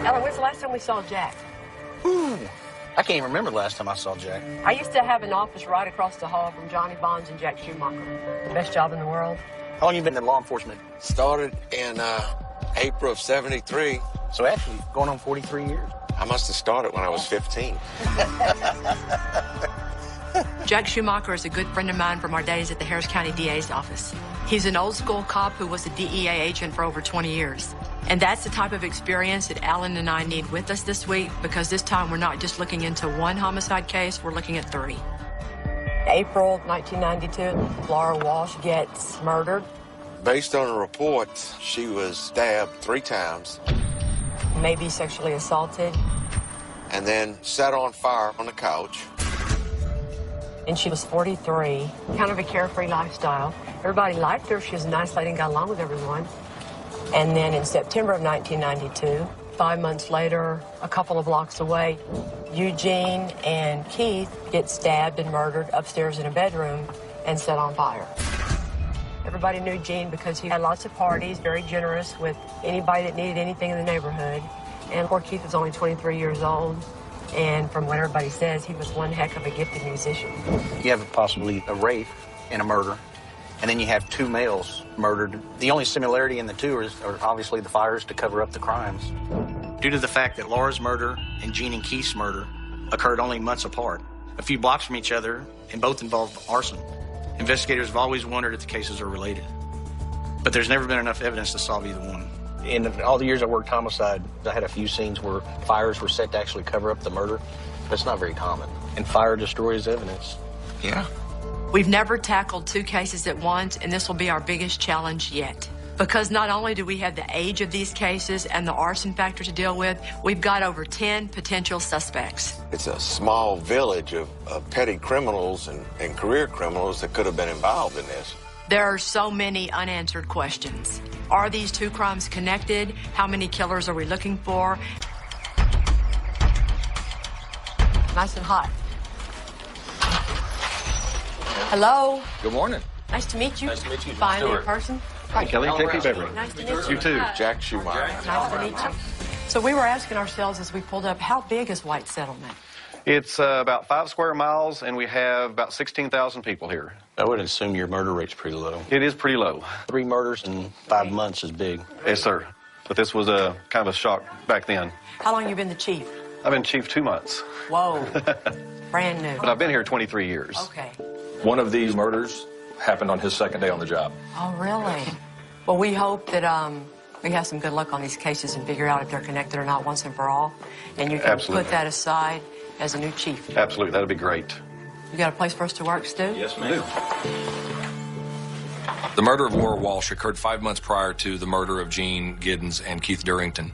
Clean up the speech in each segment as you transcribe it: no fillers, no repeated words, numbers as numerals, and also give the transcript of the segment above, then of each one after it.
Ellen, when's the last time we saw Jack? Ooh, I can't even remember the last time I saw Jack. I used to have an office right across the hall from Johnny Bonds and Jack Schumacher. The best job in the world. How long you been in law enforcement? Started in April of '73. So actually, going on 43 years. I must have started when I was 15. Jack Schumacher is a good friend of mine from our days at the Harris County DA's office. He's an old school cop who was a DEA agent for over 20 years. And that's the type of experience that Alan and I need with us this week, because this time we're not just looking into one homicide case, we're looking at 3. April 1992, Laura Walsh gets murdered. Based on a report, she was stabbed 3 times. Maybe sexually assaulted. And then set on fire on the couch. And she was 43, kind of a carefree lifestyle. Everybody liked her. She was a nice lady and got along with everyone. And then in September of 1992, 5 months later, a couple of blocks away, Eugene and Keith get stabbed and murdered upstairs in a bedroom and set on fire. Everybody knew Gene because he had lots of parties, very generous with anybody that needed anything in the neighborhood. And poor Keith was only 23 years old. And from what everybody says, he was one heck of a gifted musician. You have possibly a rape and a murder, and then you have 2 males murdered. The only similarity in the two are obviously the fires to cover up the crimes. Due to the fact that Laura's murder and Gene and Keith's murder occurred only months apart, a few blocks from each other, and both involved arson, investigators have always wondered if the cases are related. But there's never been enough evidence to solve either one. In all the years I worked homicide, I had a few scenes where fires were set to actually cover up the murder. That's not very common. And fire destroys evidence. Yeah. We've never tackled 2 cases at once, and this will be our biggest challenge yet. Because not only do we have the age of these cases and the arson factor to deal with, we've got over 10 potential suspects. It's a small village of petty criminals and career criminals that could have been involved in this. There are so many unanswered questions. Are these 2 crimes connected? How many killers are we looking for? Nice and hot. Hello. Good morning. Nice to meet you. Nice to meet you. Finally in person. Hi, Kelly. Take you, Beverly. Nice to meet you. You too. Jack Schumacher. Nice to meet you. So we were asking ourselves as we pulled up, how big is White Settlement? It's about 5 square miles, and we have about 16,000 people here. I would assume your murder rate's pretty low. It is pretty low. 3 murders in 5 months is big. Yes, sir. But this was a kind of a shock back then. How long you been the chief? I've been chief 2 months. Whoa. Brand new. But I've been here 23 years. Okay. One of these murders happened on his 2nd day on the job. Oh, really? Well, we hope that we have some good luck on these cases and figure out if they're connected or not once and for all. And you can Absolutely. put that aside as a new chief. Absolutely. That'd be great. You got a place for us to work, Stu? Yes, ma'am. The murder of Laura Walsh occurred 5 months prior to the murder of Gene Giddens and Keith Durrington.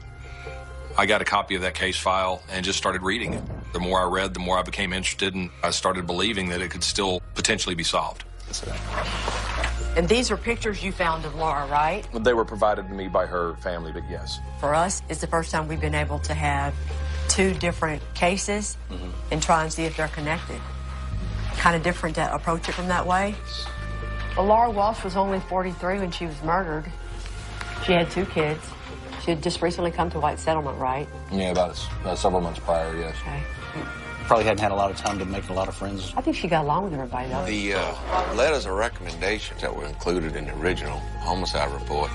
I got a copy of that case file and just started reading it. The more I read, the more I became interested, and I started believing that it could still potentially be solved. And these are pictures you found of Laura, right? They were provided to me by her family, but yes. For us, it's the first time we've been able to have 2 different cases and try and see if they're connected. Kind of different to approach it from that way. Well, Laura Walsh was only 43 when she was murdered. She had 2 kids. She had just recently come to White Settlement, right? Yeah, about several months prior, yes. Okay. Probably hadn't had a lot of time to make a lot of friends. I think she got along with everybody, though. The letters of recommendation that were included in the original homicide report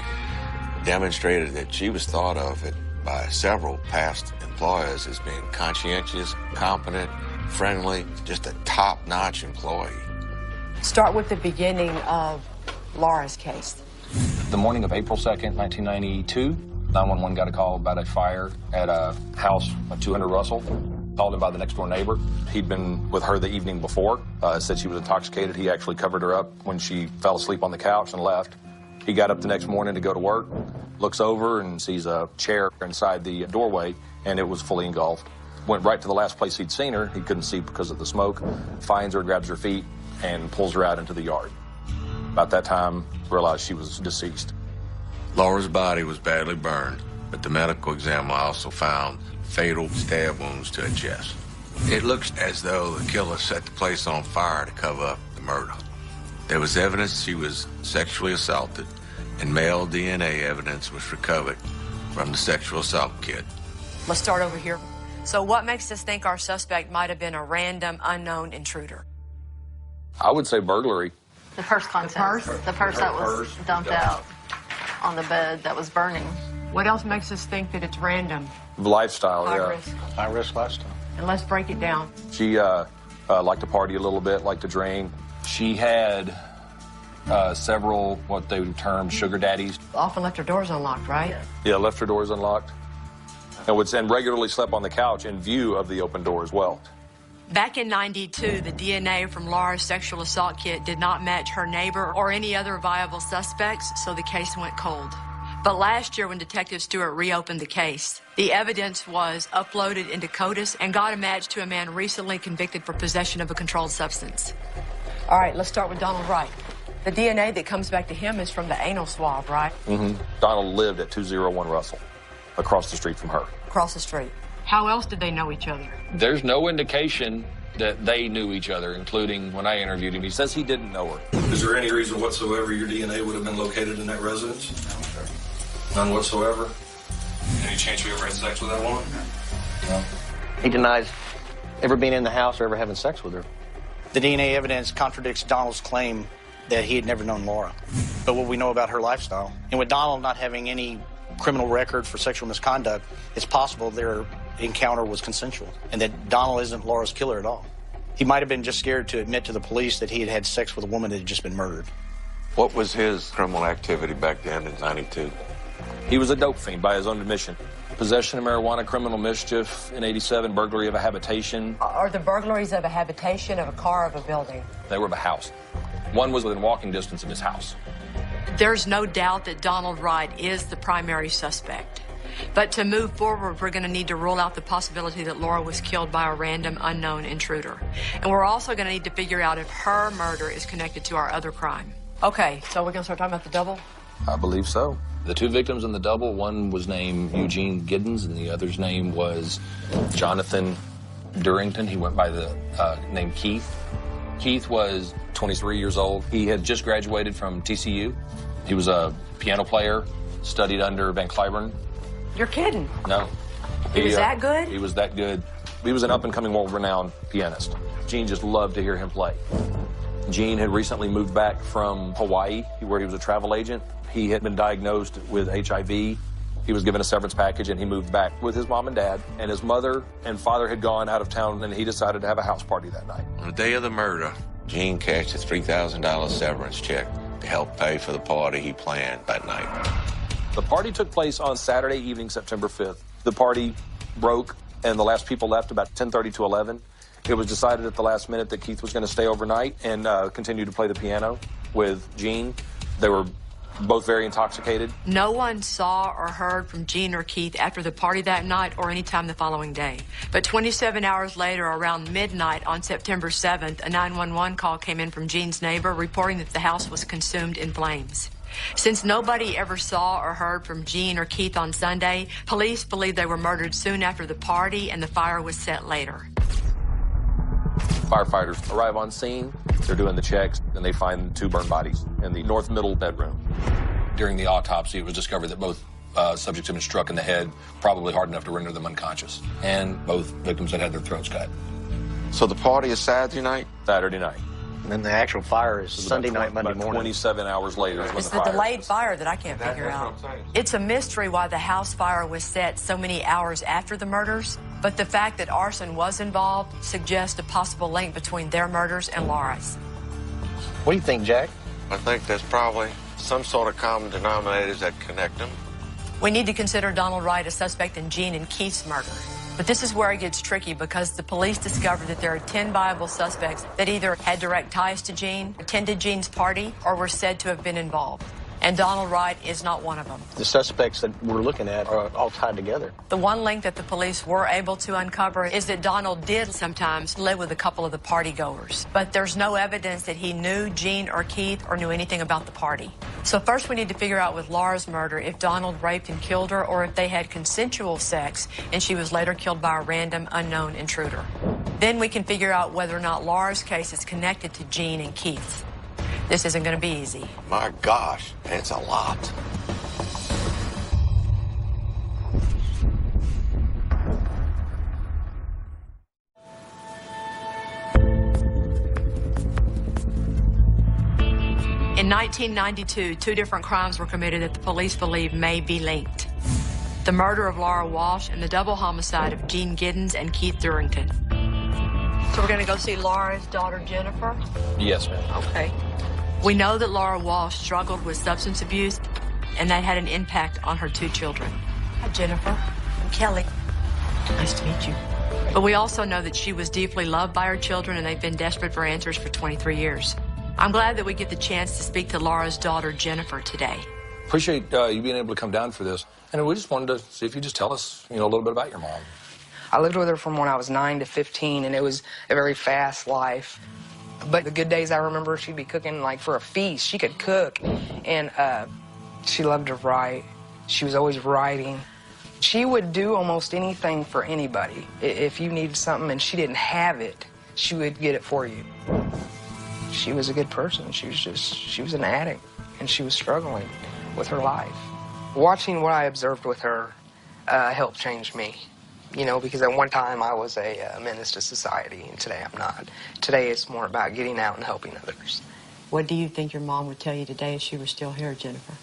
demonstrated that she was thought of by several past employers as being conscientious, competent, friendly, just a top-notch employee. Start with the beginning of Laura's case. The morning of April 2nd, 1992, 911 got a call about a fire at a house at 200 Russell. Called him by the next door neighbor. He'd been with her the evening before, said she was intoxicated. He actually covered her up when she fell asleep on the couch and left. He got up the next morning to go to work, looks over and sees a chair inside the doorway, and it was fully engulfed. Went right to the last place he'd seen her. He couldn't see because of the smoke. Finds her, grabs her feet, and pulls her out into the yard. About that time, realized she was deceased. Laura's body was badly burned, but the medical examiner also found fatal stab wounds to her chest. It looks as though the killer set the place on fire to cover up the murder. There was evidence she was sexually assaulted, and male DNA evidence was recovered from the sexual assault kit. Let's start over here. So what makes us think our suspect might have been a random, unknown intruder? I would say burglary. The purse contents. The purse that was dumped out on the bed that was burning. What else makes us think that it's random? Lifestyle, High yeah. risk. High risk lifestyle. And let's break it down. She liked to party a little bit, liked to drink. She had several, what they would term sugar daddies. Often left her doors unlocked, right? Yeah, left her doors unlocked. And regularly slept on the couch in view of the open door as well. Back in '92, the DNA from Laura's sexual assault kit did not match her neighbor or any other viable suspects, so the case went cold. But last year, when Detective Stewart reopened the case, the evidence was uploaded into CODIS and got a match to a man recently convicted for possession of a controlled substance. All right, let's start with Donald Wright. The DNA that comes back to him is from the anal swab, right? Mm-hmm. Donald lived at 201 Russell, across the street from her. Across the street. How else did they know each other? There's no indication that they knew each other, including when I interviewed him. He says he didn't know her. Is there any reason whatsoever your DNA would have been located in that residence? None whatsoever? Any chance you ever had sex with that woman? No. He denies ever being in the house or ever having sex with her. The DNA evidence contradicts Donald's claim that he had never known Laura. But what we know about her lifestyle, and with Donald not having any criminal record for sexual misconduct, it's possible their encounter was consensual and that Donald isn't Laura's killer at all. He might have been just scared to admit to the police that he had had sex with a woman that had just been murdered. What was his criminal activity back then in '92? He was a dope fiend by his own admission. Possession of marijuana, criminal mischief in '87, burglary of a habitation. Are the burglaries of a habitation, of a car, of a building? They were of a house. One was within walking distance of his house. There's no doubt that Donald Wright is the primary suspect. But to move forward, we're going to need to rule out the possibility that Laura was killed by a random, unknown intruder. And we're also going to need to figure out if her murder is connected to our other crime. Okay, so we're going to start talking about the double? I believe so. The two victims in the double, one was named Eugene Giddens, and the other's name was Jonathan Durrington. He went by the name Keith. Keith was 23 years old. He had just graduated from TCU. He was a piano player, studied under Van Cliburn. You're kidding. No. He was that good? He was that good. He was an up-and-coming, world-renowned pianist. Gene just loved to hear him play. Gene had recently moved back from Hawaii, where he was a travel agent. He had been diagnosed with HIV. He was given a severance package, and he moved back with his mom and dad. And his mother and father had gone out of town, and he decided to have a house party that night. On the day of the murder, Gene cashed a $3,000 severance check to help pay for the party he planned that night. The party took place on Saturday evening, September 5th. The party broke, and the last people left about 10:30 to 11. It was decided at the last minute that Keith was going to stay overnight and continue to play the piano with Gene. They were both very intoxicated. No one saw or heard from Gene or Keith after the party that night or any time the following day. But 27 hours later, around midnight on September 7th, a 911 call came in from Gene's neighbor reporting that the house was consumed in flames. Since nobody ever saw or heard from Gene or Keith on Sunday, police believe they were murdered soon after the party and the fire was set later. Firefighters arrive on scene, they're doing the checks, and they find two burned bodies in the north middle bedroom. During the autopsy, it was discovered that both subjects had been struck in the head, probably hard enough to render them unconscious, and both victims had their throats cut. So the party is Saturday night? Saturday night. And then the actual fire is Sunday night, Monday morning. 27 hours later is when It's the the fire delayed is. fire that I can't figure out. It's a mystery why the house fire was set so many hours after the murders, but the fact that arson was involved suggests a possible link between their murders and Laura's. What do you think, Jack? I think there's probably some sort of common denominators that connect them. We need to consider Donald Wright a suspect in Gene and Keith's murder. But this is where it gets tricky because the police discovered that there are 10 viable suspects that either had direct ties to Gene, attended Gene's party, or were said to have been involved. And Donald Wright is not one of them. The suspects that we're looking at are all tied together. The one link that the police were able to uncover is that Donald did sometimes live with a couple of the partygoers. But there's no evidence that he knew Gene or Keith or knew anything about the party. So first we need to figure out with Laura's murder if Donald raped and killed her or if they had consensual sex and she was later killed by a random unknown intruder. Then we can figure out whether or not Laura's case is connected to Gene and Keith's. This isn't going to be easy. My gosh, it's a lot. In 1992, 2 different crimes were committed that the police believe may be linked. The murder of Laura Walsh and the double homicide of Gene Giddens and Keith Durrington. So we're gonna go see Laura's daughter, Jennifer? Yes, ma'am. Okay. We know that Laura Walsh struggled with substance abuse, and that had an impact on her 2 children. Hi, Jennifer. I'm Kelly. Nice to meet you. But we also know that she was deeply loved by her children, and they've been desperate for answers for 23 years. I'm glad that we get the chance to speak to Laura's daughter, Jennifer, today. Appreciate you being able to come down for this. And we just wanted to see if you just tell us, a little bit about your mom. I lived with her from when I was 9 to 15, and it was a very fast life. But the good days, I remember she'd be cooking, like, for a feast. She could cook, and she loved to write. She was always writing. She would do almost anything for anybody. If you needed something and she didn't have it, she would get it for you. She was a good person. She was an addict, and she was struggling with her life. Watching what I observed with her helped change me, because at one time I was a menace to society, and today I'm not. Today it's more about getting out and helping others. What do you think your mom would tell you today if she were still here, Jennifer?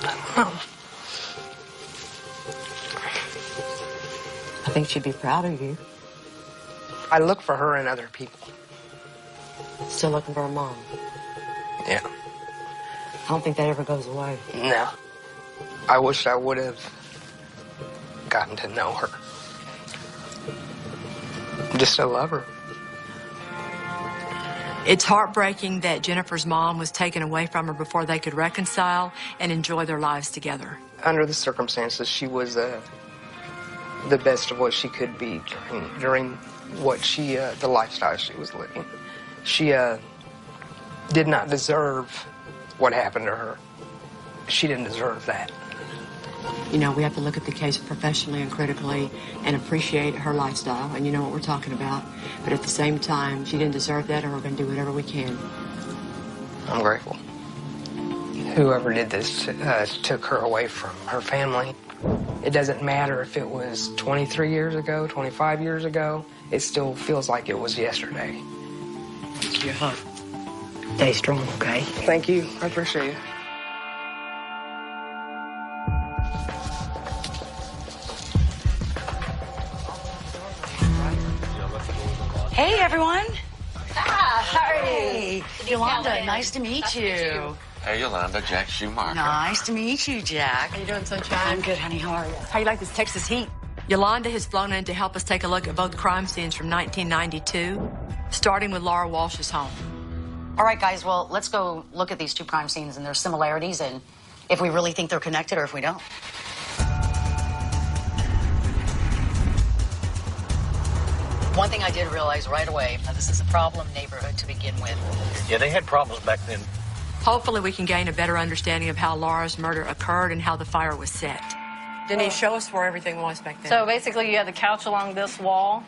I don't know. I think she'd be proud of you. I look for her in other people. Still looking for her mom. Yeah. I don't think that ever goes away. No. I wish I would have gotten to know her. Just to love her. It's heartbreaking that Jennifer's mom was taken away from her before they could reconcile and enjoy their lives together. Under the circumstances, she was the best of what she could be during what the lifestyle she was living. She did not deserve what happened to her. She didn't deserve that. We have to look at the case professionally and critically and appreciate her lifestyle, and you know what we're talking about. But at the same time, she didn't deserve that, and we're going to do whatever we can. I'm grateful. Whoever did this took her away from her family. It doesn't matter if it was 23 years ago, 25 years ago. It still feels like it was yesterday. Thank you. Stay strong, okay? Thank you. I appreciate it. Hey, everyone. Hi. Yolanda, nice to meet you. Hey, Yolanda, Jack Schumacher. Nice to meet you, Jack. How you doing, sunshine? I'm good, honey. How are you? How you like this Texas heat? Yolanda has flown in to help us take a look at both crime scenes from 1992, starting with Laura Walsh's home. All right, guys, well, let's go look at these 2 crime scenes and their similarities and if we really think they're connected or if we don't. One thing I did realize right away, this is a problem neighborhood to begin with. Yeah, they had problems back then. Hopefully we can gain a better understanding of how Laura's murder occurred and how the fire was set. Denise, show us where everything was back then. So basically you had the couch along this wall,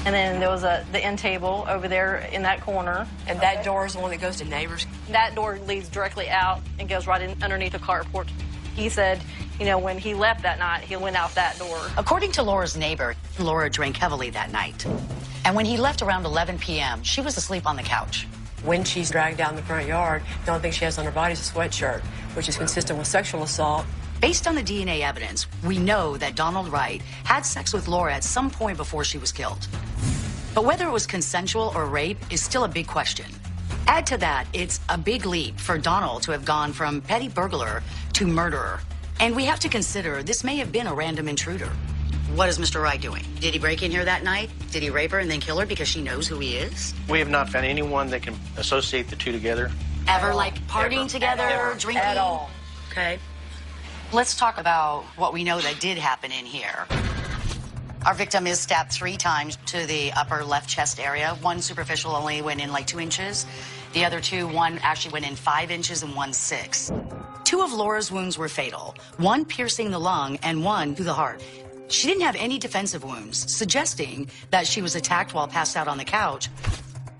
and then there was the end table over there in that corner. And that door is the one that goes to neighbors? That door leads directly out and goes right in underneath the carport. He said, when he left that night, he went out that door. According to Laura's neighbor, Laura drank heavily that night. And when he left around 11 p.m., she was asleep on the couch. When she's dragged down the front yard, the only thing she has on her body is a sweatshirt, which is consistent with sexual assault. Based on the DNA evidence, we know that Donald Wright had sex with Laura at some point before she was killed. But whether it was consensual or rape is still a big question. Add to that, it's a big leap for Donald to have gone from petty burglar to murderer. And we have to consider this may have been a random intruder. What is Mr. Wright doing? Did he break in here that night? Did he rape her and then kill her because she knows who he is? We have not found anyone that can associate the 2 together. Ever, like, partying together, drinking? At all. Okay. Let's talk about what we know that did happen in here. Our victim is stabbed 3 times to the upper left chest area. One superficial only went in like 2 inches. The other 2, one actually went in 5 inches and one 6. 2 of Laura's wounds were fatal, one piercing the lung and one through the heart. She didn't have any defensive wounds, suggesting that she was attacked while passed out on the couch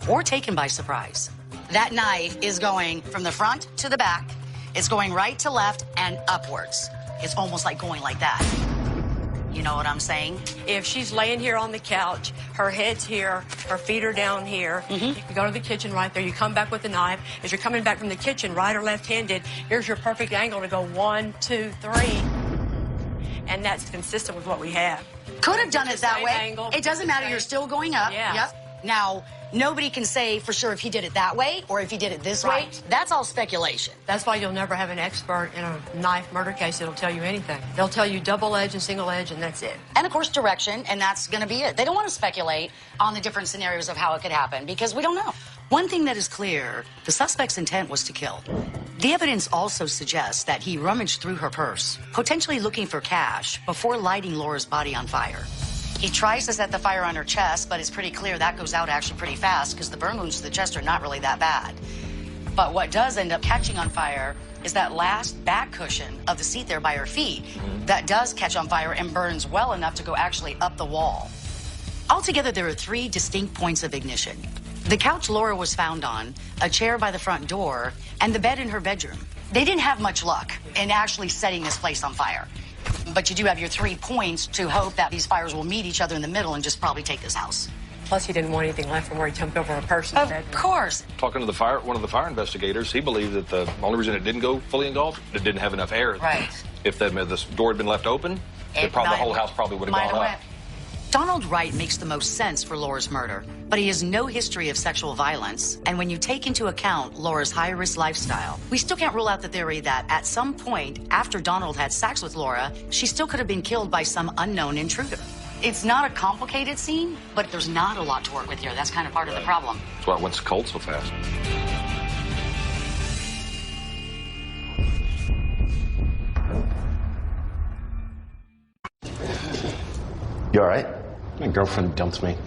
or taken by surprise. That knife is going from the front to the back. It's going right to left and upwards. it's almost like going like that. You know what I'm saying? If she's laying here on the couch, her head's here, her feet are down here, you can go to the kitchen right there, you come back with the knife. As you're coming back from the kitchen, right or left-handed, here's your perfect angle to go 1, 2, 3. And that's consistent with what we have. Could have done it that way. Angle, it doesn't matter, you're still going up. Yeah. Yep. Now, nobody can say for sure if he did it that way or if he did it this way. That's all speculation. That's why you'll never have an expert in a knife murder case that'll tell you anything. They'll tell you double edge and single edge, and that's it. And, of course, direction, and that's going to be it. They don't want to speculate on the different scenarios of how it could happen because we don't know. One thing that is clear, the suspect's intent was to kill. The evidence also suggests that he rummaged through her purse, potentially looking for cash, before lighting Laura's body on fire. He tries to set the fire on her chest, but it's pretty clear that goes out actually pretty fast because the burn wounds to the chest are not really that bad. But what does end up catching on fire is that last back cushion of the seat there by her feet that does catch on fire and burns well enough to go actually up the wall. Altogether, there are 3 distinct points of ignition. The couch Laura was found on, a chair by the front door, and the bed in her bedroom. They didn't have much luck in actually setting this place on fire. But you do have your 3 points to hope that these fires will meet each other in the middle and just probably take this house. Plus, he didn't want anything left from where he jumped over a person. Of course. Talking to one of the fire investigators, he believed that the only reason it didn't go fully engulfed, it didn't have enough air. Right. If this door had been left open, the whole house probably would have gone up. Donald Wright makes the most sense for Laura's murder, but he has no history of sexual violence. And when you take into account Laura's high-risk lifestyle, we still can't rule out the theory that at some point after Donald had sex with Laura, she still could have been killed by some unknown intruder. It's not a complicated scene, but there's not a lot to work with here. That's kind of part of the problem. That's why it went cold so fast. You all right? My girlfriend dumped me.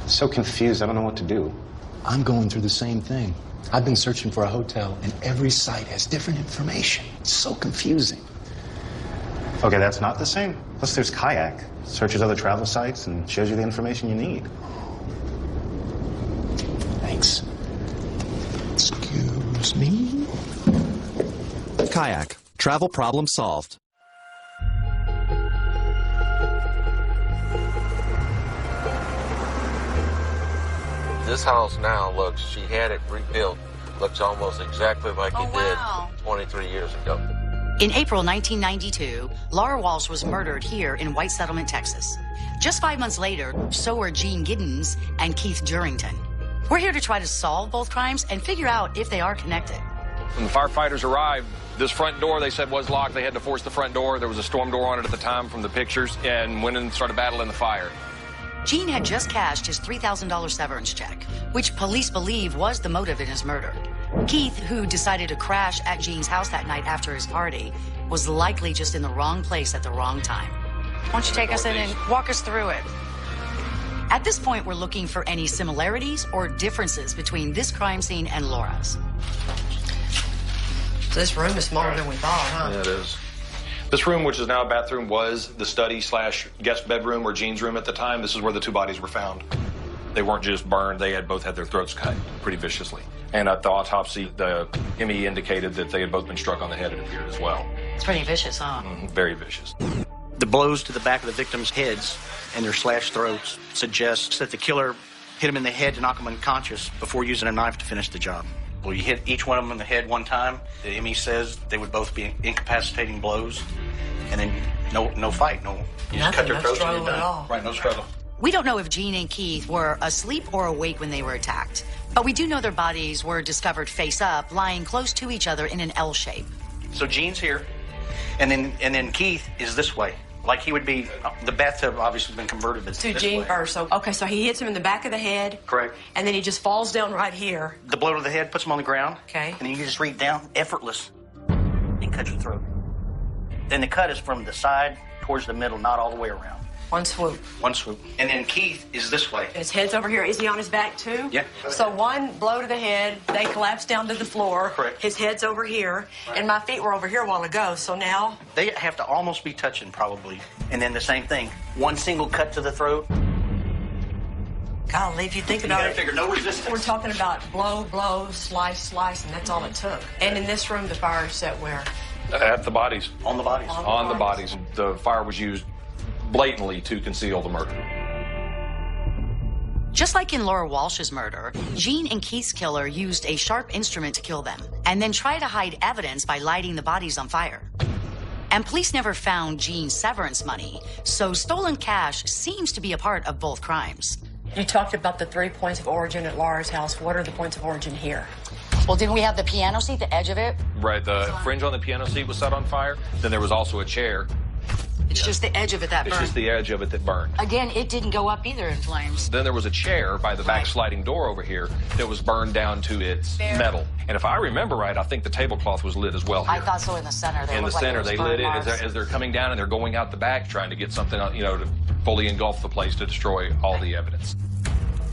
So confused, I don't know what to do. I'm going through the same thing. I've been searching for a hotel, and every site has different information. It's so confusing. Okay, that's not the same. Plus, there's Kayak. Searches other travel sites and shows you the information you need. Thanks. Excuse me? Kayak. Travel problem solved. This house now looks, she had it rebuilt, looks almost exactly like it did 23 years ago. In April 1992, Laura Walsh was murdered here in White Settlement, Texas. Just 5 months later, so were Jean Giddens and Keith Durrington. We're here to try to solve both crimes and figure out if they are connected. When the firefighters arrived, this front door, they said, was locked. They had to force the front door. There was a storm door on it at the time from the pictures, and went in and started battling the fire. Jean had just cashed his $3,000 severance check, which police believe was the motive in his murder. Keith, who decided to crash at Jean's house that night after his party, was likely just in the wrong place at the wrong time. Why don't you take us in and walk us through it? At this point, we're looking for any similarities or differences between this crime scene and Laura's. So this room is smaller than we thought, huh? Yeah, it is. This room, which is now a bathroom, was the study/guest bedroom or Jean's room at the time. This is where the 2 bodies were found. They weren't just burned, they had both had their throats cut pretty viciously. And at the autopsy, the ME indicated that they had both been struck on the head, it appeared, as well. It's pretty vicious, huh? Very vicious. The blows to the back of the victims' heads and their slashed throats suggests that the killer hit them in the head to knock them unconscious before using a knife to finish the job. Well, you hit each one of them in the head one time. The ME says they would both be incapacitating blows, and then no fight, you just cut their throats and you're done. Right, no struggle. We don't know if Jean and Keith were asleep or awake when they were attacked, but we do know their bodies were discovered face up, lying close to each other in an L shape. So Jean's here, and then Keith is this way. Like he would be, the bathtub obviously has been converted, but to Jean first. So, okay, so he hits him in the back of the head. Correct. And then he just falls down right here. The blow to the head puts him on the ground. Okay. And then you just reach down, effortless, and cut your throat. Then the cut is from the side towards the middle, not all the way around. One swoop. One swoop. And then Keith is this way. His head's over here. Is he on his back too? Yeah. So one blow to the head, they collapse down to the floor. Correct. His head's over here, and my feet were over here a while ago, so now... They have to almost be touching, probably. And then the same thing. One single cut to the throat. Golly, if you think about it... You gotta figure no resistance. We're talking about blow, blow, slice, slice, and that's all it took. And in this room, the fire is set where? At the bodies. On the bodies? On the bodies. The fire was used blatantly to conceal the murder. Just like in Laura Walsh's murder, Jean and Keith's killer used a sharp instrument to kill them and then tried to hide evidence by lighting the bodies on fire. And police never found Jean's severance money, so stolen cash seems to be a part of both crimes. You talked about the 3 points of origin at Laura's house. What are the points of origin here? Well, didn't we have the piano seat, the edge of it? Right, the fringe on the piano seat was set on fire. Then there was also a chair. It's just the edge of it that burned. It's just the edge of it that burned. Again, it didn't go up either in flames. Then there was a chair by the back sliding door over here that was burned down to its metal. And if I remember right, I think the tablecloth was lit as well here. I thought so in the center. In the center, they lit it as they're coming down and they're going out the back trying to get something, you know, to fully engulf the place to destroy all the evidence.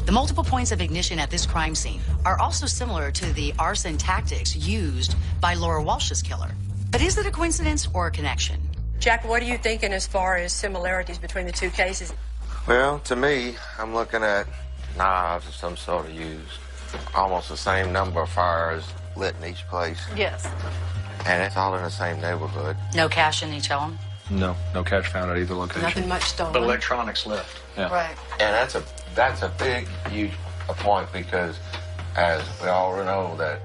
The multiple points of ignition at this crime scene are also similar to the arson tactics used by Laura Walsh's killer. But is it a coincidence or a connection? Jack, what are you thinking as far as similarities between the two cases? Well, to me, I'm looking at knives of some sort of used. Almost the same number of fires lit in each place. Yes. And it's all in the same neighborhood. No cash in each of them? No cash found at either location. Nothing much stolen. But electronics left. Yeah. Right. And that's a big, huge point because, as we all know, that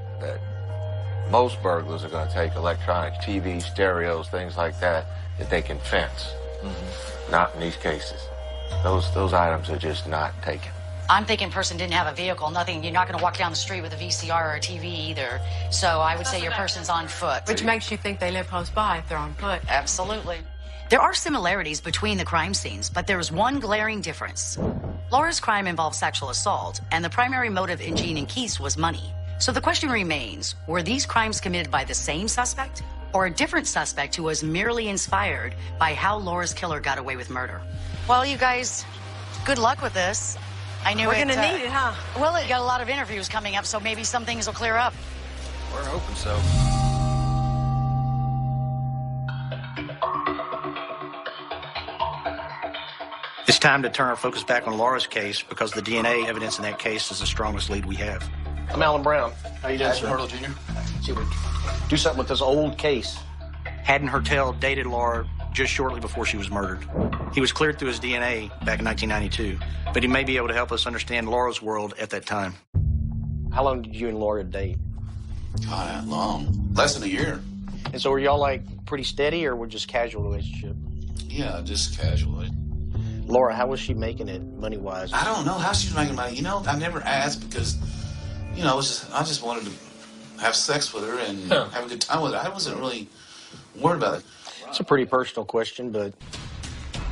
most burglars are going to take electronics, TVs, stereos, things like that they can fence. Not in these cases. Those items are just not taken. I'm thinking person didn't have a vehicle, nothing. You're not going to walk down the street with a VCR or a TV either. So I would say your person's on foot. Which makes you think they live close by if they're on foot. Absolutely. There are similarities between the crime scenes, but there's one glaring difference. Laura's crime involved sexual assault, and the primary motive in Jean and Keith's was money. So the question remains, were these crimes committed by the same suspect or a different suspect who was merely inspired by how Laura's killer got away with murder? Well, you guys, good luck with this. I knew We're gonna need it, huh? Well, it got a lot of interviews coming up, so maybe some things will clear up. We're hoping so. It's time to turn our focus back on Laura's case because the DNA evidence in that case is the strongest lead we have. I'm Alan Brown. How you doing, sir? Hurdle Jr. See, we do something with this old case. Haddon Hertel dated Laura just shortly before she was murdered. He was cleared through his DNA back in 1992, but he may be able to help us understand Laura's world at that time. How long did you and Laura date? God, that long. Less than a year. And so were y'all like pretty steady or were just casual relationship? Yeah, just casually. Laura, how was she making it money-wise? I don't know how she's making money. You know, I never asked because, you know, I just wanted to have sex with her and have a good time with her. I wasn't really worried about it. It's a pretty personal question, but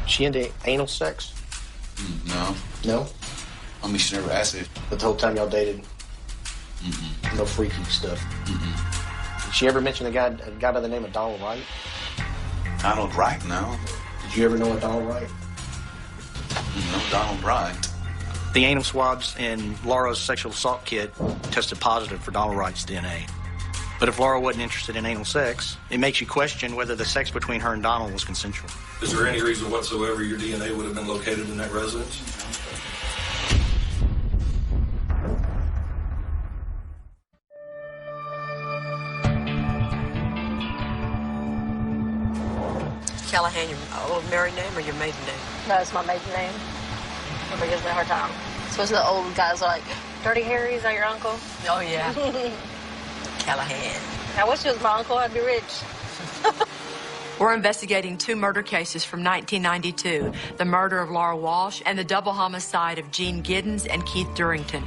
she into anal sex? No. No? I mean, she never asked me. But the whole time y'all dated? No freaky stuff? Did she ever mention a guy by the name of Donald Wright? Donald Wright, no. Did you ever know a Donald Wright? No, Donald Wright. The anal swabs in Laura's sexual assault kit tested positive for Donald Wright's DNA. But if Laura wasn't interested in anal sex, it makes you question whether the sex between her and Donald was consensual. Is there any reason whatsoever your DNA would have been located in that residence? Callahan, your married name or your maiden name? No, it's my maiden name. Everybody gives me a hard time. Especially the old guys are like, Dirty Harry, is that your uncle? Oh, yeah. Callahan. I wish he was my uncle. I'd be rich. We're investigating two murder cases from 1992, the murder of Laura Walsh and the double homicide of Jean Giddens and Keith Durrington.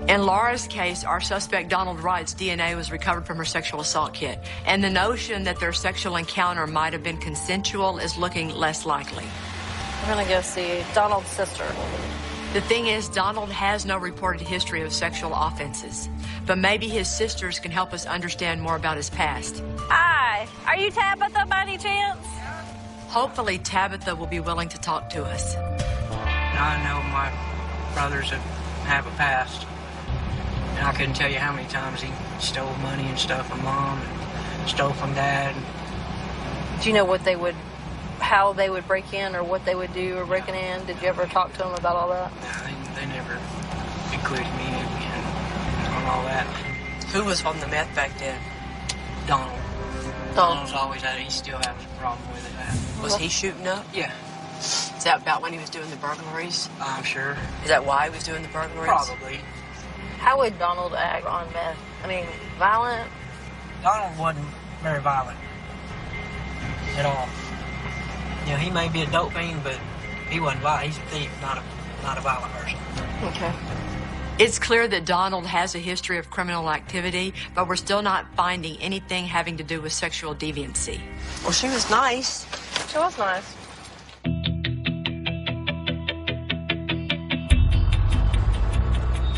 In Laura's case, our suspect Donald Wright's DNA was recovered from her sexual assault kit, and the notion that their sexual encounter might have been consensual is looking less likely. We're gonna go see Donald's sister. The thing is, Donald has no reported history of sexual offenses, but maybe his sisters can help us understand more about his past. Hi, are you Tabitha by any chance? Hopefully, Tabitha will be willing to talk to us. I know my brothers have a past. And I couldn't tell you how many times he stole money and stuff from Mom and stole from Dad. Do you know how they would break in or what they would do or breaking in? Did you ever talk to them about all that? No, they never included me on all that. Who was on the meth back then? Donald. Donald's always had it. He still has a problem with it. Was he shooting up? Yeah. Is that about when he was doing the burglaries? I'm sure. Is that why he was doing the burglaries? Probably. How would Donald act on meth? I mean, violent? Donald wasn't very violent at all. You know, he may be a dope fiend, but he wasn't violent. He's a thief, not a violent person. Okay. It's clear that Donald has a history of criminal activity, but we're still not finding anything having to do with sexual deviancy. Well, she was nice. She was nice.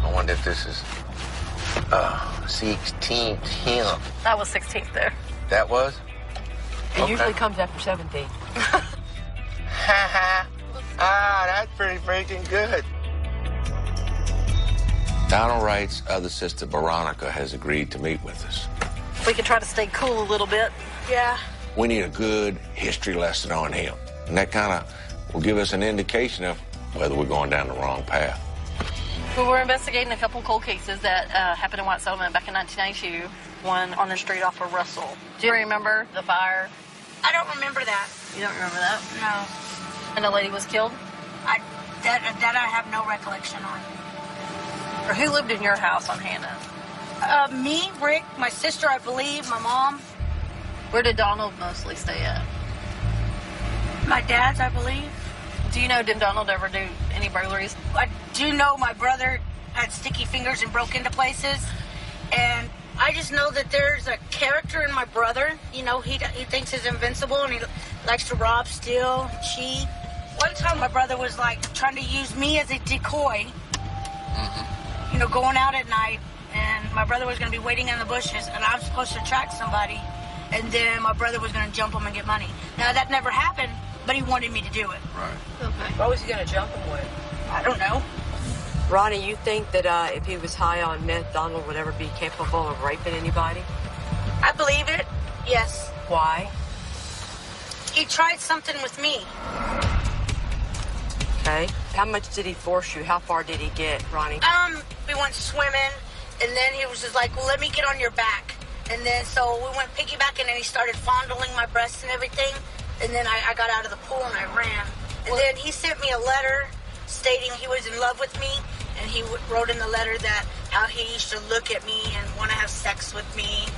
I wonder if this is 16th him. That was 16th there. That was? It usually comes after 17. That's pretty freaking good. Donald Wright's other sister, Veronica, has agreed to meet with us. We could try to stay cool a little bit. Yeah. We need a good history lesson on him. And that kind of will give us an indication of whether we're going down the wrong path. We were investigating a couple cold cases that happened in White Settlement back in 1992. One on the street off of Russell. Do you remember the fire? I don't remember that. You don't remember that? No. And the lady was killed? That I have no recollection on. Or who lived in your house on Hannah? Me, Rick, my sister, I believe, my mom. Where did Donald mostly stay at? My dad's, I believe. Do you know, did Donald ever do any burglaries? I do know my brother had sticky fingers and broke into places. And I just know that there's a character in my brother. You know, he thinks he's invincible and he likes to rob, steal, cheat. One time my brother was like trying to use me as a decoy. You know, going out at night, and my brother was going to be waiting in the bushes, and I'm supposed to track somebody, and then my brother was going to jump him and get money. Now, that never happened, but he wanted me to do it. Right. Okay. What was he going to jump him with? I don't know. Ronnie, you think that if he was high on meth, Donald would ever be capable of raping anybody? I believe it, yes. Why? He tried something with me. Okay. How much did he force you? How far did he get, Ronnie? We went swimming, and then he was just like, well, let me get on your back. And then, so we went piggybacking, and he started fondling my breasts and everything. And then I got out of the pool, and I ran. And then he sent me a letter stating he was in love with me, and he wrote in the letter that how he used to look at me and want to have sex with me.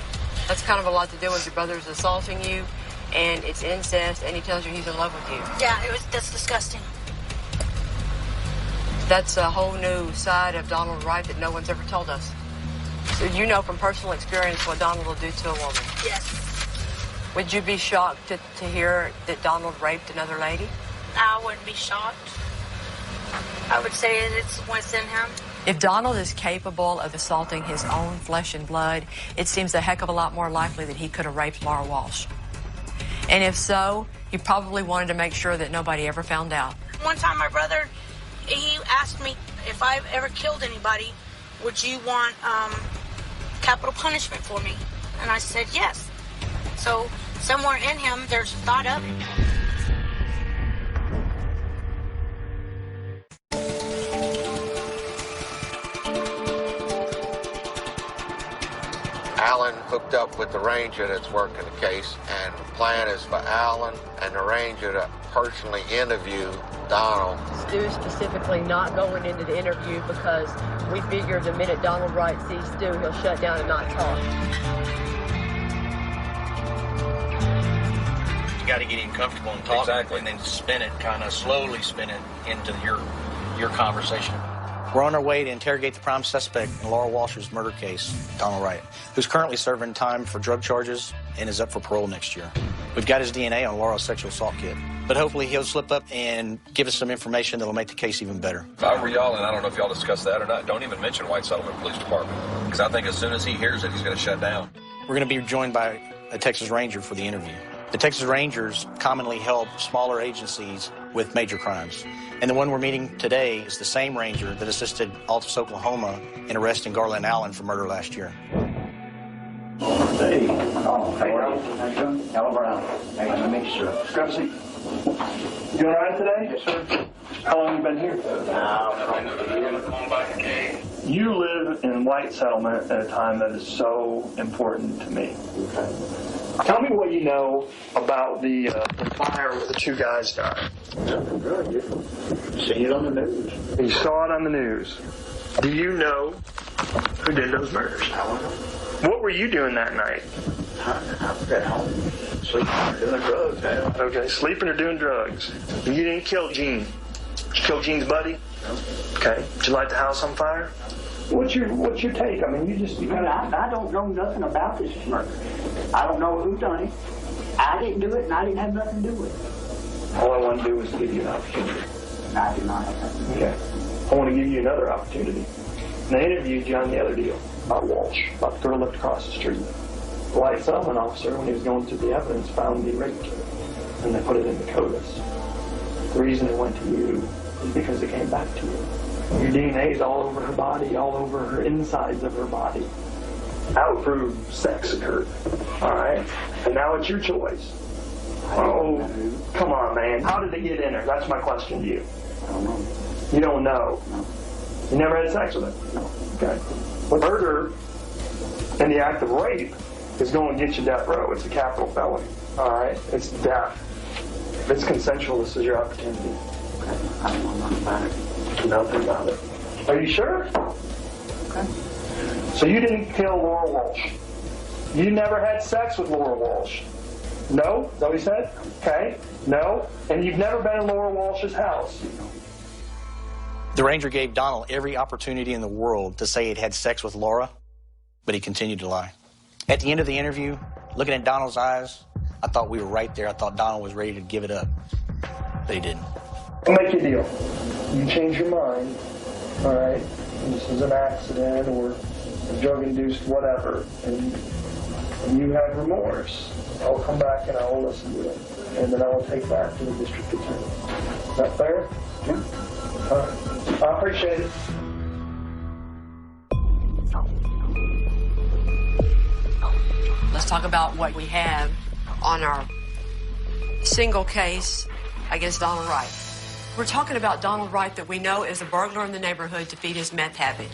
That's kind of a lot to do with your brother's assaulting you, and it's incest, and he tells you he's in love with you. Yeah, that's disgusting. That's a whole new side of Donald Wright that no one's ever told us. So you know from personal experience what Donald will do to a woman. Yes. Would you be shocked to hear that Donald raped another lady? I wouldn't be shocked. I would say it's what's in him. If Donald is capable of assaulting his own flesh and blood, it seems a heck of a lot more likely that he could have raped Laura Walsh. And if so, he probably wanted to make sure that nobody ever found out. One time my brother, he asked me if I've ever killed anybody, would you want capital punishment for me? And I said yes. So somewhere in him, there's thought of it. Alan hooked up with the ranger that's working the case, and the plan is for Alan and the ranger to personally interview Donald. Stu's specifically not going into the interview because we figure the minute Donald Wright sees Stu, he'll shut down and not talk. You got to get him comfortable and talk, and then slowly spin it into your conversation. We're on our way to interrogate the prime suspect in Laura Walsh's murder case, Donald Wright, who's currently serving time for drug charges and is up for parole next year. We've got his DNA on Laura's sexual assault kit, but hopefully he'll slip up and give us some information that will make the case even better. If I were y'all, and I don't know if y'all discussed that or not, don't even mention White Settlement Police Department, because I think as soon as he hears it, he's going to shut down. We're going to be joined by a Texas Ranger for the interview. The Texas Rangers commonly help smaller agencies with major crimes. And the one we're meeting today is the same ranger that assisted Altus, Oklahoma in arresting Garland Allen for murder last year. Hey, how you doing? Alan Brown. Nice to meet you, sir. Grab a seat. You all right today? Yes, sir. How long have you been here? You live in White Settlement at a time that is so important to me. Okay. Tell me what you know about the fire where the two guys died. Nothing good. Just seen it on the news. You saw it on the news. Do you know who did those murders? I don't know. What were you doing that night? I was at home, sleeping or doing drugs. Okay, sleeping or doing drugs. You didn't kill Jean. Did you kill Jean's buddy? No. Okay. Did you light the house on fire? What's your take? I mean, I don't know nothing about this murder. I don't know who done it. I didn't do it, and I didn't have nothing to do with it. All I want to do is give you an opportunity. I do not have nothing to do with it. Okay. I want to give you another opportunity. And I interviewed you on the other deal about Walsh, about the girl lived across the street. The white settlement officer, when he was going through the evidence, found he raped her, and they put it in the CODIS. The reason it went to you is because it came back to you. Your DNA is all over her body, all over her insides of her body. That would prove sex occurred. All right? And now it's your choice. Oh, come on, man. How did it get in her? That's my question to you. I don't know. You don't know? No. You never had sex with her? No. Okay. But murder and the act of rape is going to get you death row. It's a capital felony. All right? It's death. If it's consensual, this is your opportunity. Okay. I don't know nothing about it. Nothing about it. Are you sure? Okay. So you didn't kill Laura Walsh. You never had sex with Laura Walsh. No? Is that what you said? Okay. No. And you've never been in Laura Walsh's house. The ranger gave Donald every opportunity in the world to say he'd had sex with Laura, but he continued to lie. At the end of the interview, looking at Donald's eyes, I thought we were right there. I thought Donald was ready to give it up, but he didn't. I'll make you a deal. You change your mind, all right, and this is an accident or a drug-induced whatever, and you have remorse, I'll come back and I'll listen to it, and then I will take that to the district attorney. Is that fair? Yeah. All right. I appreciate it. Let's talk about what we have on our single case against Donald Wright. We're talking about Donald Wright that we know is a burglar in the neighborhood to feed his meth habit.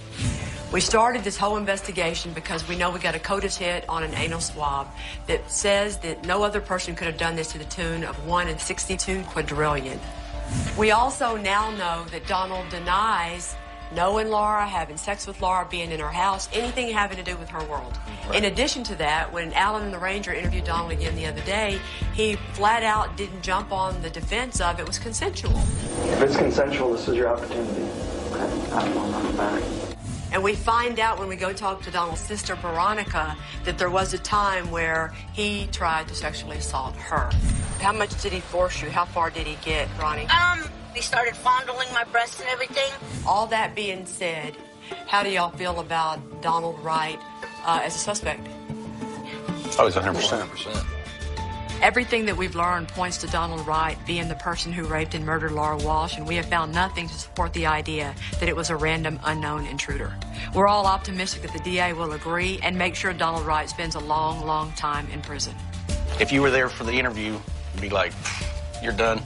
We started this whole investigation because we know we got a CODIS hit on an anal swab that says that no other person could have done this to the tune of 1 in 62 quadrillion. We also now know that Donald denies knowing Laura, having sex with Laura, being in her house, anything having to do with her world. Right. In addition to that, when Alan and the Ranger interviewed Donald again the other day, he flat out didn't jump on the defense of it was consensual. If it's consensual, this is your opportunity. I don't know nothing about it. And we find out when we go talk to Donald's sister, Veronica, that there was a time where he tried to sexually assault her. How much did he force you? How far did he get, Ronnie? He started fondling my breasts and everything. All that being said, how do y'all feel about Donald Wright as a suspect? Oh, he's 100%. Everything that we've learned points to Donald Wright being the person who raped and murdered Laura Walsh, and we have found nothing to support the idea that it was a random, unknown intruder. We're all optimistic that the DA will agree and make sure Donald Wright spends a long, long time in prison. If you were there for the interview, you'd be like, you're done.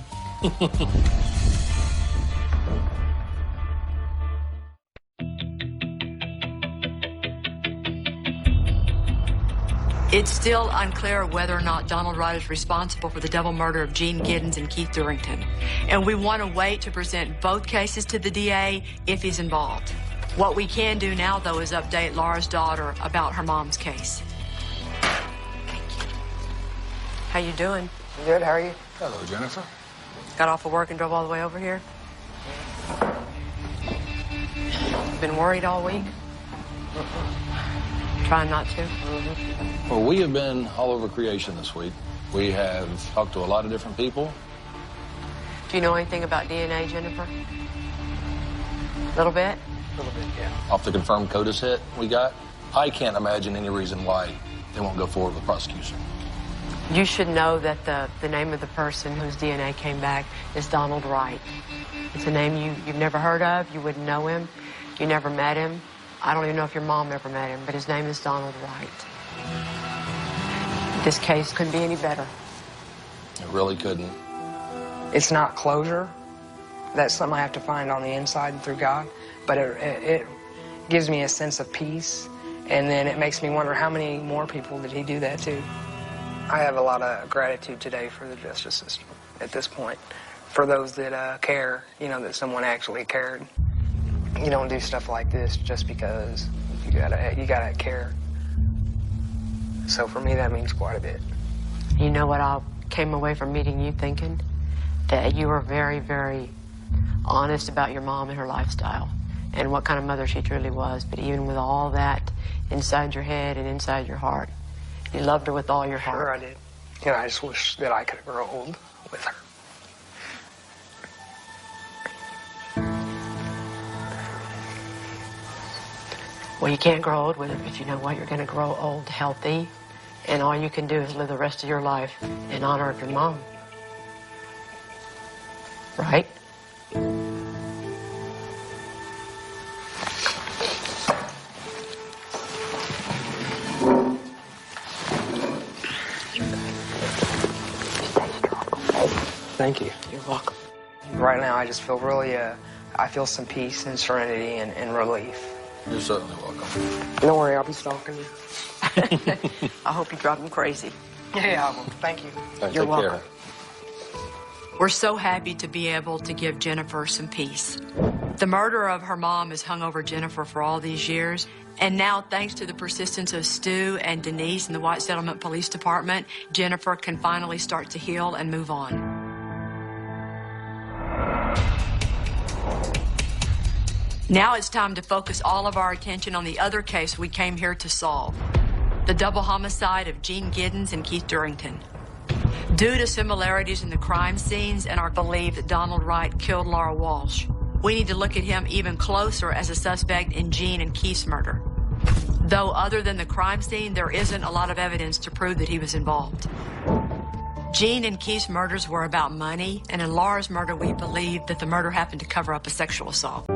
It's still unclear whether or not Donald Wright is responsible for the double murder of Gene Giddens and Keith Durrington. And we want to wait to present both cases to the DA if he's involved. What we can do now, though, is update Laura's daughter about her mom's case. Thank you. How you doing? Good, how are you? Hello, Jennifer. Got off of work and drove all the way over here? Been worried all week? Trying not to. Well, we have been all over creation this week. We have talked to a lot of different people. Do you know anything about DNA, Jennifer? A little bit? A little bit, yeah. Off the confirmed CODIS hit we got, I can't imagine any reason why they won't go forward with prosecution. You should know that the name of the person whose DNA came back is Donald Wright. It's a name you've never heard of. You wouldn't know him. You never met him. I don't even know if your mom ever met him, but his name is Donald Wright. This case couldn't be any better. It really couldn't. It's not closure. That's something I have to find on the inside through God. But it gives me a sense of peace. And then it makes me wonder how many more people did he do that to? I have a lot of gratitude today for the justice system at this point. For those that care, that someone actually cared. You don't do stuff like this just because you gotta care. So for me, that means quite a bit. You know what I came away from meeting you thinking? That you were very, very honest about your mom and her lifestyle and what kind of mother she truly was. But even with all that inside your head and inside your heart, you loved her with all your heart. Sure I did. I just wish that I could grow old with her. Well, you can't grow old with it, but you know what? You're going to grow old healthy, and all you can do is live the rest of your life in honor of your mom. Right? Thank you. You're welcome. Right now, I just feel really, I feel some peace and serenity and relief. You're certainly welcome. Don't worry, I'll be stalking you. I hope you drive him crazy. Yeah, I will. Thank you. You're welcome. Care. We're so happy to be able to give Jennifer some peace. The murder of her mom has hung over Jennifer for all these years, and now, thanks to the persistence of Stu and Denise in the White Settlement Police Department, Jennifer can finally start to heal and move on. Now it's time to focus all of our attention on the other case we came here to solve, the double homicide of Gene Giddens and Keith Durrington. Due to similarities in the crime scenes and our belief that Donald Wright killed Laura Walsh, we need to look at him even closer as a suspect in Gene and Keith's murder. Though other than the crime scene, there isn't a lot of evidence to prove that he was involved. Gene and Keith's murders were about money, and in Laura's murder, we believe that the murder happened to cover up a sexual assault.